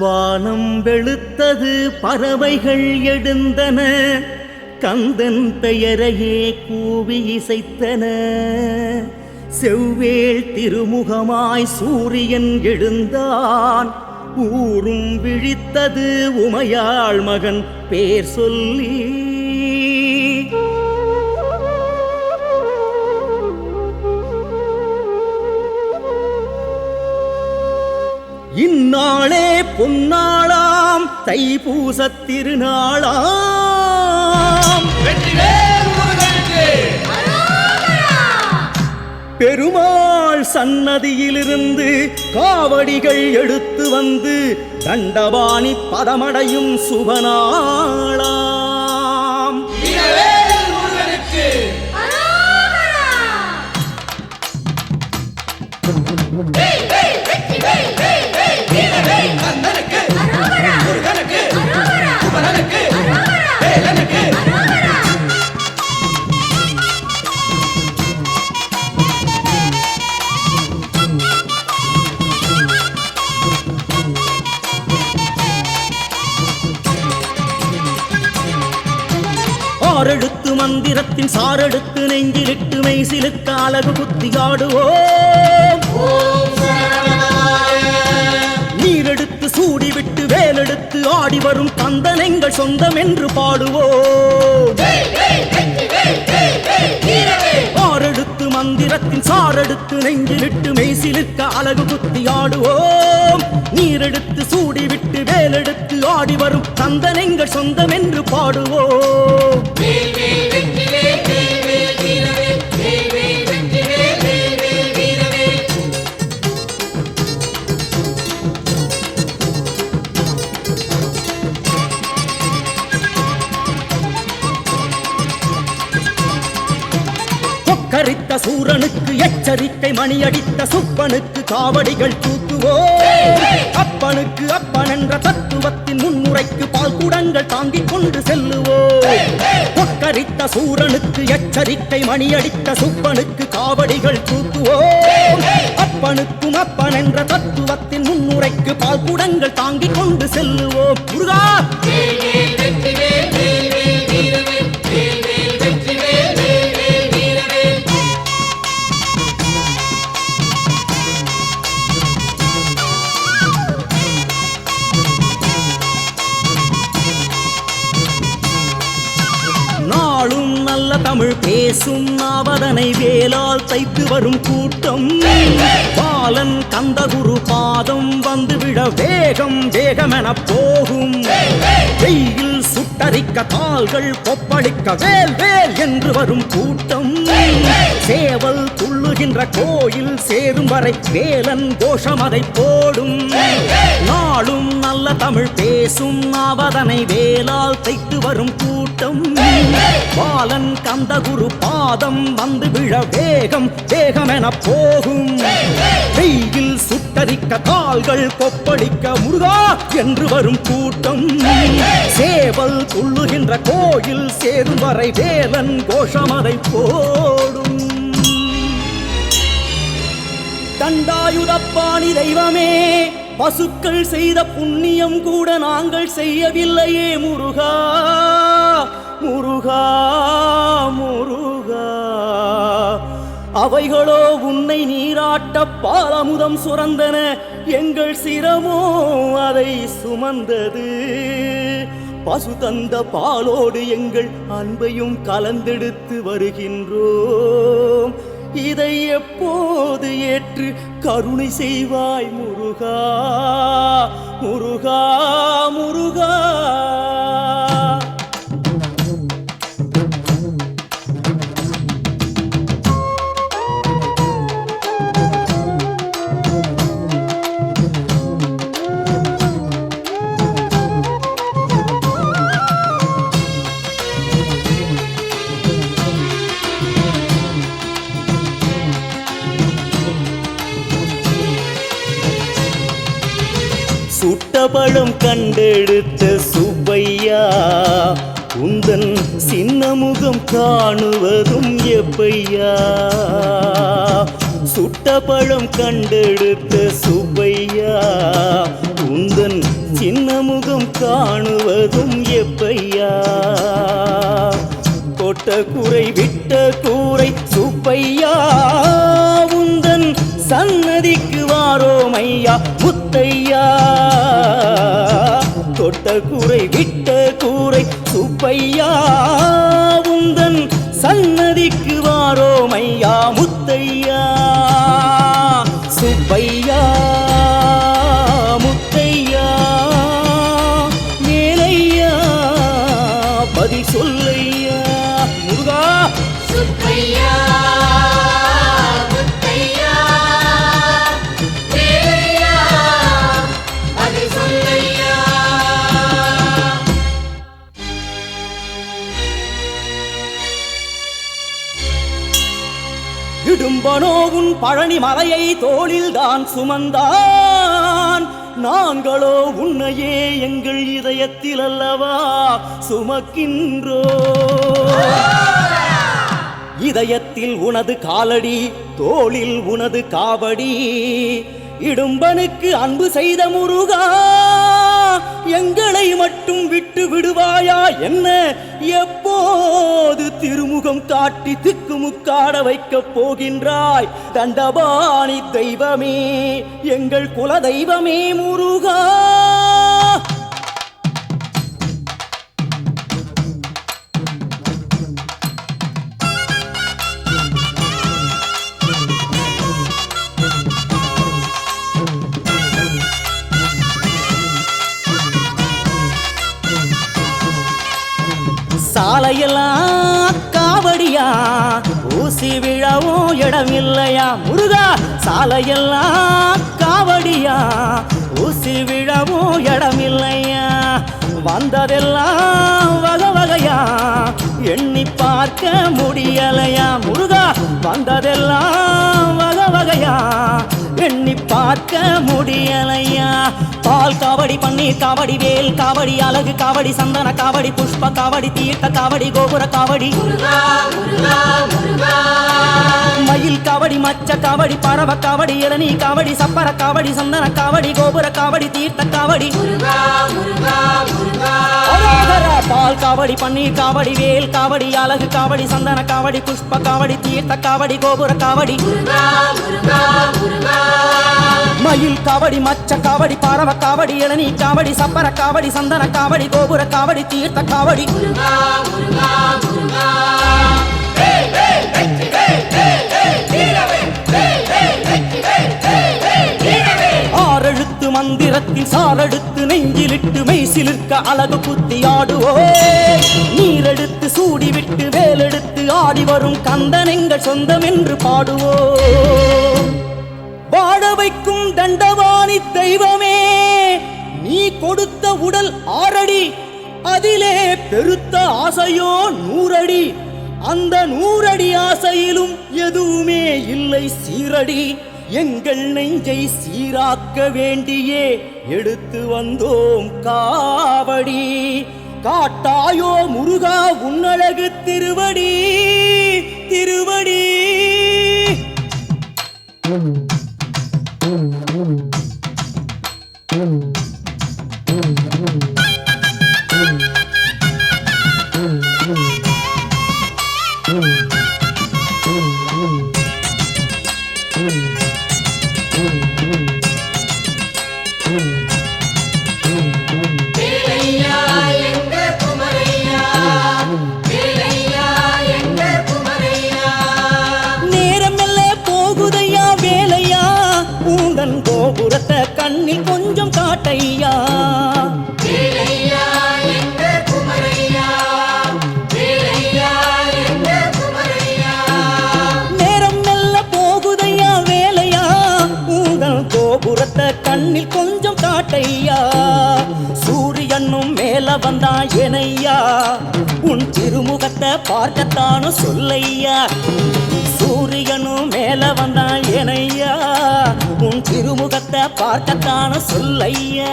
வானம் வெளுத்தது பறவைகள் எழுந்தன, கந்தன் பெயரையே கூவி இசைத்தன. செவ்வேள் திருமுகமாய் சூரியன் எழுந்தான், ஊரும் விழித்தது உமையாள் மகன் பேர் சொல்லி. இந்நாளே பொன்னாளாம், தைப்பூசத் திருநாளாம். பெருமாள் சன்னதியிலிருந்து காவடிகள் எடுத்து வந்து தண்டபாணி பதமடையும் சுபநாளாம். ஆறெழுத்து மந்திரத்தின் சாரெடுத்து நெஞ்சிலிட்டு மெய்சிலுக்கு அழகு குத்தியாடுவோம். நீரெடுத்து சூடிவிட்டு வேலெடுத்து ஆடி வரும் கந்தன் எங்கள் சொந்தம் என்று பாடுவோம். ஆறெழுத்து மந்திரத்தின் சாரெடுத்து நெஞ்சிலிட்டு மெய்சிலுக்க அழகு குத்தியாடுவோம். நீரெடுத்து சூடிவிட்டு வேலெடுத்து ஆடி வரும் கந்தன் எங்கள் சொந்தம் என்று பாடுவோம். கரித்த சூரனுக்கு எச்சரிக்கை மணியடித்த சுப்பனுக்கு காவடிகள் தூக்குவோம். அப்பனுக்கு அப்பன் என்ற தத்துவத்தின் முன்முறைக்கு பால் குடங்கள் தாங்கிக் கொண்டு செல்லுவோம். கரித்த சூரனுக்கு எச்சரிக்கை மணியடித்த சுப்பனுக்கு காவடிகள் தூக்குவோம். அப்பனுக்கும் அப்பன் என்ற தத்துவத்தின் முன்னுரைக்கு பால் குடங்கள் தாங்கிக் கொண்டு செல்லுவோம். முருகா தமிழ் பேசும் நாவதனை வேலால் தைத்து வரும் கூட்டம். பாலன் கந்தகுரு பாதம் வந்துவிட வேகம் வேகமென போகும். வெயில் சுட்டரிக்க கால்கள் கொப்பளிக்க வேல் வேல் என்று வரும் கூட்டம். சேவல் துள்ளுகின்ற கோயில் சேரும் வரை வேலன் கோஷம் அதை போடும். நாளும் நல்ல தமிழ் பேசும் நாவதனை வேலால் தைத்து வரும் கூட்டம். பாலன் கந்தகுரு பாதம் வந்து விழ வேகம் வேகமென போகும். வெயில் சுட்டரிக்க கால்கள் கொப்பளிக்க முருகா என்று வரும் கூட்டம். சேவல் துள்ளுகின்ற கோயில் சேரும் வரை வேலன் கோஷம் அதை போடும். தண்டாயுதப்பாணி தெய்வமே, பசுக்கள் செய்த புண்ணியம் கூட நாங்கள் செய்யவில்லையே முருகா முருகா முருகா. அவைகளோ உன்னை நீராட்ட பாலமுதம் சுரந்தன, எங்கள் சிரமோ அதை சுமந்தது. பசு தந்த பாலோடு எங்கள் அன்பையும் கலந்தெடுத்து வருகின்றோம். இதை எப்போது ஏற்று கருணை செய்வாய் முருகா முருகா முருகா. சுட்டபழம் கண்டெடுத்த சுப்பையா, உந்தன் சின்ன முகம் காணுவதும் எப்பையா. சுட்ட சுட்ட பழம் கண்டெடுத்த சுப்பையா உந்தன் சின்ன முகம் காணுவதும் எப்பையா தொட்ட குறை விட்ட கூரை சுப்பையா உந்தன் சன்னதிக்கு வாரோம் ஐயா முத்தையா தொட்ட குறை விட்ட கூரை சுப்பையா உந்தன் சன்னதிக்கு வாரோம் ஐயா முத்தையா சுப்பையா முத்தையா மேலையா பதில் சொல்லையா முருகா சுப்பையா முத்தையா மேலையா பதில் சொல்லையா இடும்பனோ உன் பழனி மலையை தோளில் தான் சுமந்தான் நாங்களோ உன்னையே எங்கள் இதயத்தில் அல்லவா சுமக்கின்றோ இதயத்தில் உனது காலடி தோளில் உனது காவடி இடும்பனுக்கு அன்பு செய்த முருகா எங்களை மட்டும் விட்டு விடுவாயா என்ன எப்போது திருமுகம் காட்டி திக்குமுக்காட வைக்கப் போகின்றாய் தண்டபாணி தெய்வமே எங்கள் குல தெய்வமே முருகா சாலையெல்லாம் காவடியா ஊசி விழவும் இடம் இல்லையா முருகா சாலையெல்லாம் காவடியா ஊசி விழவும் இடம் இல்லையா வந்ததெல்லாம் வகை வகையா எண்ணி பார்க்க முடியலையா முருகா வந்ததெல்லாம் வகை வகையா எண்ணி பார்க்க முடியலையா பால் காவடி பன்னீர் காவடி வேல் காவடி அழகு காவடி சந்தன காவடி புஷ்ப காவடி தீர்த்த காவடி கோபுர காவடி மயில் காவடி மச்ச காவடி பறவ காவடி இளநீ காவடி சப்பர காவடி சந்தன காவடி கோபுர காவடி தீர்த்த காவடி பால் காவடி பன்னீர் காவடி வேல் காவடி அழகு காவடி சந்தன காவடி புஷ்ப காவடி தீர்த்த காவடி கோபுர காவடி மயில் காவடி மச்ச காவடி பறவ காவடி இளநீ காவடி சப்பர காவடி சந்தன காவடி கோபுர காவடி தீர்த்த காவடி ஆறெழுத்து மந்திரத்தின் சாரெடுத்து நெஞ்சிலிட்டு மெய்சிலிருக்க அழகு குத்தி ஆடுவோ நீரெடுத்து சூடிவிட்டு வேலெடுத்து ஆடி வரும் கந்தன் எங்கள் சொந்தம் என்று பாடுவோ வாழ வைக்கும் தண்டவாணி தெய்வமே நீ கொடுத்த உடல் 6 அடி அதிலே பெருத்த ஆசையோ 100 அடி அந்த 100 அடி ஆசையிலும் எதுவுமே இல்லை சீரடி எங்கள் நெஞ்சை சீராக்க வேண்டியே எடுத்து வந்தோம் காவடி காட்டாயோ முருகா உன்னழகு திருவடி திருவடி கோபுரத்தை கண்ணில் கொஞ்சம் காட்டையா நேரம் மெல்ல போகுதையா வேலையா உங்கள் கோபுரத்தை கண்ணில் கொஞ்சம் காட்டையா சூரியனும் மேல வந்தா எனையா உன் திருமுகத்தை பார்க்கத்தானும் சொல்லையா சூரியனும் மேல வந்தா எனையா உன் திருமுகத்தை பார்க்கத்தான சொல்லையா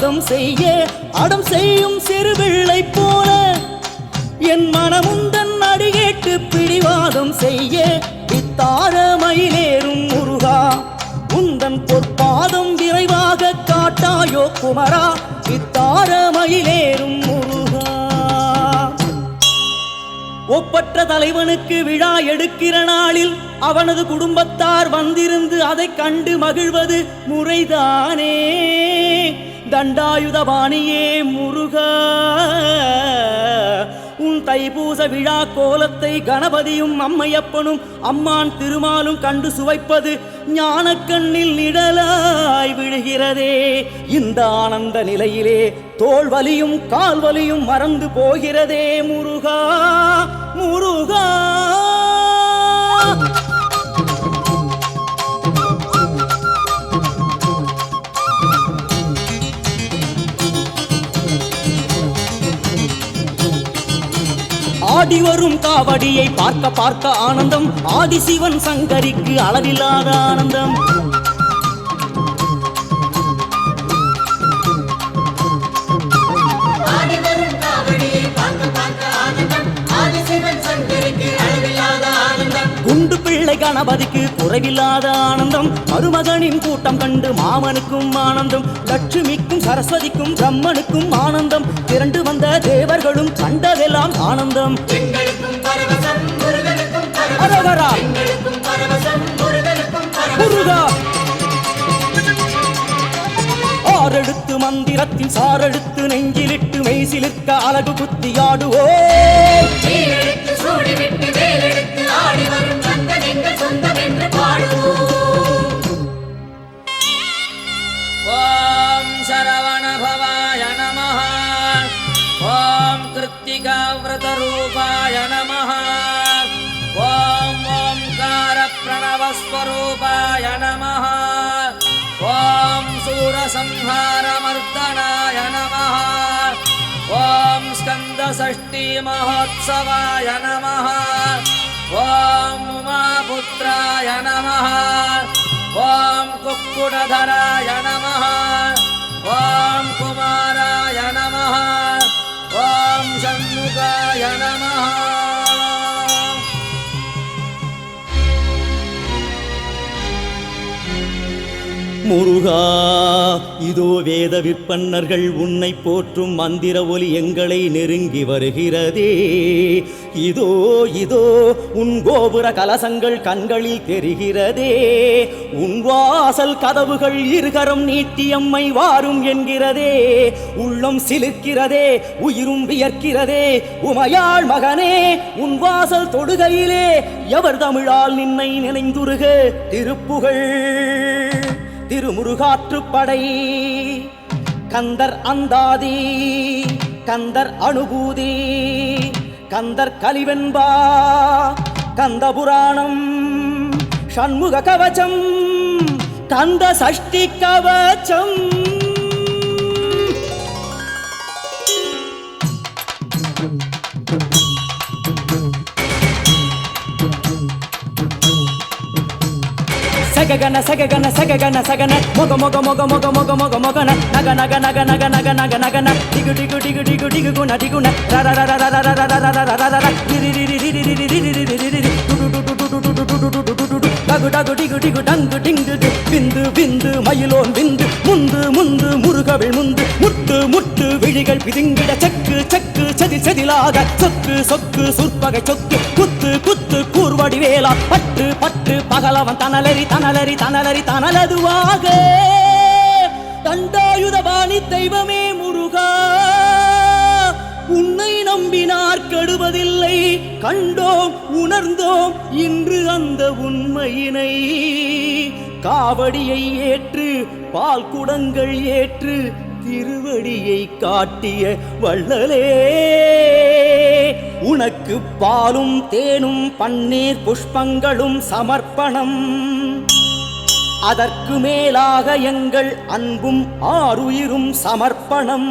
பிடிவாதம் செய்ய அடம் செய்யும் சிறுபிள்ளை போல என் மனமுந்தன் அடிகேட்டு பிடிவாதம் செய்ய வித்தார மயிலேறும் முருகா உந்தன் பொற்பாதம் விரைவாக காட்டாயோ குமரா வித்தார மயிலேறும் முருகா. ஒப்பற்ற தலைவனுக்கு விழா எடுக்கிற நாளில் அவனது குடும்பத்தார் வந்திருந்து அதை கண்டு மகிழ்வது முறைதானே. தண்டாயுதபாணியே முருகா உன் தைப்பூச விழா கோலத்தை கணபதியும் அம்மையப்பனும் அம்மான் திருமாலும் கண்டு சுவைப்பது ஞானக்கண்ணில் நிழலாய் விழுகிறதே. இந்த ஆனந்த நிலையிலே தோள் வலியும் கால் வலியும் மறந்து போகிறதே முருகா முருகா. ஆடி வரும் காவடியை பார்க்க பார்க்க ஆனந்தம் ஆதிசிவன் சங்கரிக்கு அளவில்லாத ஆனந்தம். குண்டு பிள்ளை கணபதிக்கு குறைவில்லாத ஆனந்தம். மருமகனின் கூட்டம் கண்டு மாமனுக்கும் ஆனந்தம். லட்சுமிக்கும் சரஸ்வதிக்கும் பிரம்மனுக்கும் ஆனந்தம். திரண்டு வந்த தேவர்களும் கண்டதெல்லாம் ஆனந்தம். அரகரா முருகா. ஆறெடுத்து மந்திரத்தின் சாரெடுத்து நெஞ்சிலிட்டு மெய்சிலிருக்க அழகு குத்தியாடுவோ. ஓம் சரவண பவாய நமஹ. ஓம் கிருத்திகா விரத ரூபாய நமஹ. ஓம் ஓம்கார பிரணவஸ்வரூபாய நமஹ. ஓம் சூரசம்ஹார மர்தனாய நமஹ. ஓம் ஸ்கந்த சஷ்டி மகோத்சவாய நமஹ. ஓம் உமாபுத்ராய நமஹ. ஓம் குக்குடதராய நமஹ. ஓம் குமாராய நமஹ. ஓம் சண்முகாய நமஹ. முருகா இதோ வேத விற்பன்னர்கள் உன்னை போற்றும் மந்திர ஒலி எங்களை நெருங்கி வருகிறதே. இதோ இதோ உன் கோபுர கலசங்கள் கண்களில் தெரிகிறதே. உன் வாசல் கதவுகள் இருகரம் நீட்டியம்மை வாரும் என்கிறதே. உள்ளம் சிலிர்க்கிறதே உயிரும் வியர்க்கிறதே. உமையாள் மகனே உன் வாசல் தொடுகையிலே எவர் தமிழால் நின்னை நினைந்துருக. திருப்புகழ் திருமுருகாற்றுப்படை கந்தர் அந்தாதி கந்தர் அனுபூதி கந்தர் கலிவென்பா கந்த புராணம் ஷண்முக கவச்சம் கந்த சஷ்டி கவச்சம். சககன சககன சககன சகன மொக மொக மொக மொக மொக மொக மொகன நக நக நக நக நக நக நகன டிகு டிகு டிகு டிகு டிகு குண டிகுன ர ர ர ர ர ர ர ர ர ர ர ரி ரி ரி ரி ரி ரி ரி ரி ரி ரி ரி டு டு டு டு டு டு டு டு டு டு டு டகு டகு டிகு டிகு டங்கு டிங்கு விந்து விந்து மயிலோன் விந்து முந்து முந்து முருகவிழ் முந்து முட்டு முட்டு விழிகள் பிதுங்கிட செக்கு செக்கு செதில் செதிலாக சொக்கு சொக்கு சுற்பகை சொக்கு குத்து குத்து கூர்வடி வேலா பற்று பற்று பகலவன் தனலரி தனலரி தனலரி தனலதுவாக. தண்டாயுதபாணி தெய்வமே முருகா உன்னை நம்பினார் கெடுவதில்லை. கண்டோம் உணர்ந்தோம் இன்று அந்த உண்மையினை. காவடியை ஏற்று பால் குடங்கள் ஏற்று திருவடியை காட்டிய வள்ளலே. உனக்கு பாலும் தேனும் பன்னீர் புஷ்பங்களும் சமர்ப்பணம். அதற்கு மேலாக எங்கள் அன்பும் ஆருயிரும் சமர்ப்பணம்.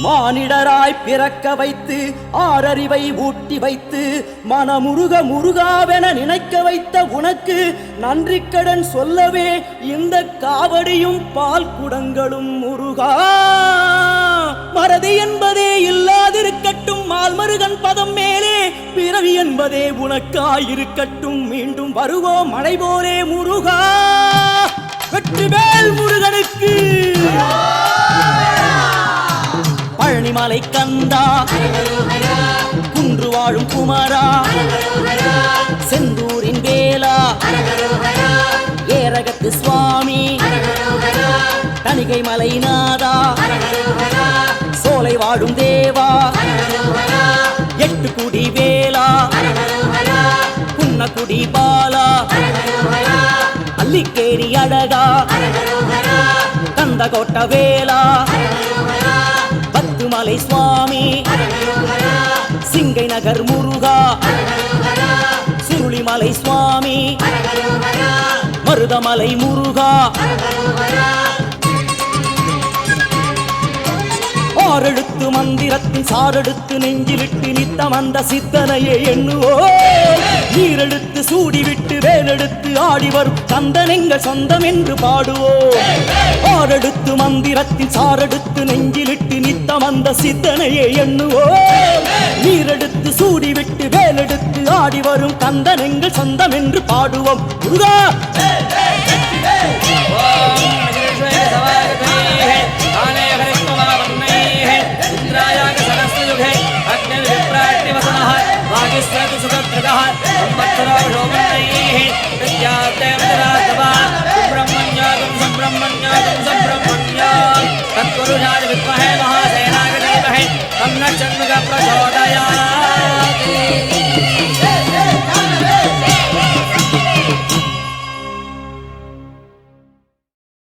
மானிடராய் பிறக்க வைத்து ஆறறிவை ஊட்டி வைத்து மனமுருக முருகாவென நினைக்க வைத்த உனக்கு நன்றி கடன் சொல்லவே இந்த காவடியும் பால் குடங்களும் முருகா. மறதி என்பதே இல்லாதிருக்கட்டும் மால்மருகன் பதம் மேலே, பிறவி என்பதே உனக்காயிருக்கட்டும் மீண்டும் வருவோம் மழை போலே முருகா. வெற்றிவேல் முருகனுக்கு. பழனிமலை கந்தா, குன்று வாழும் குமரா, செந்தூரின் வேலா, ஏரகத்து சுவாமி, தணிகை மலை நாதா, சோலை வாழும் தேவா, எட்டு குடி வேலா, குன்னக்குடி பாலா, அல்லிக்கேரி அழகா, கந்தகோட்ட வேலா, பத்துமலை சுவாமி, சிங்கை நகர் முருகா, சுருளிமலை சுவாமி, மருதமலை முருகா. ஆறெழுத்து மந்திரத்தின் சாரெடுத்து நெஞ்சிலிட்டு நித்தம் அந்த சித்தனையை எண்ணுவோ. நீரெடுத்து சூடிவிட்டு வேலெடுத்து ஆடி வரும் கந்தன் எங்கள் சொந்தம் என்று பாடுவோ. ஆறெடுத்து மந்திரத்தின் சாரெடுத்து நெஞ்சிலிட்டு நித்தம் அந்த சித்தனையை எண்ணுவோ. நீரெடுத்து சூடிவிட்டு வேலெடுத்து ஆடி வரும் கந்தன் எங்கள் சொந்தம் என்று பாடுவோம் முருகா. तत्पुरुषाय विद्महे महासेनाय धीमहि तन्नः प्रचोदयात्.